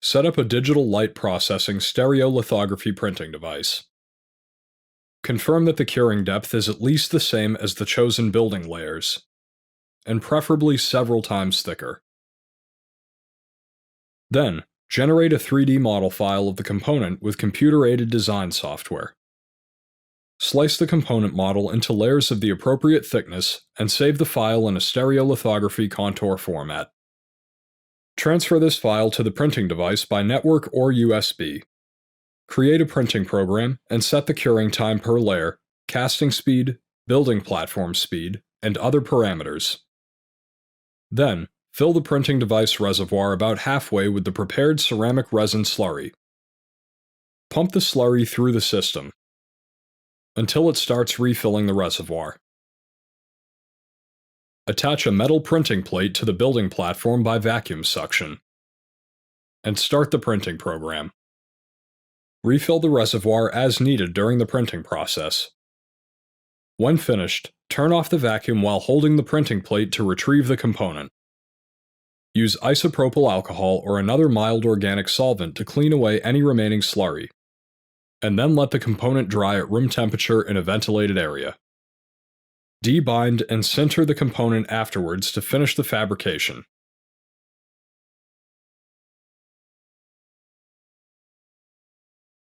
Set up a digital light processing stereolithography printing device. Confirm that the curing depth is at least the same as the chosen building layers, and preferably several times thicker. Then, generate a 3D model file of the component with computer-aided design software. Slice the component model into layers of the appropriate thickness and save the file in a stereolithography contour format. Transfer this file to the printing device by network or USB. Create a printing program and set the curing time per layer, casting speed, building platform speed, and other parameters. Then, fill the printing device reservoir about halfway with the prepared ceramic resin slurry. Pump the slurry through the system until it starts refilling the reservoir. Attach a metal printing plate to the building platform by vacuum suction, and start the printing program. Refill the reservoir as needed during the printing process. When finished, turn off the vacuum while holding the printing plate to retrieve the component. Use isopropyl alcohol or another mild organic solvent to clean away any remaining slurry, and then let the component dry at room temperature in a ventilated area. Debind and sinter the component afterwards to finish the fabrication.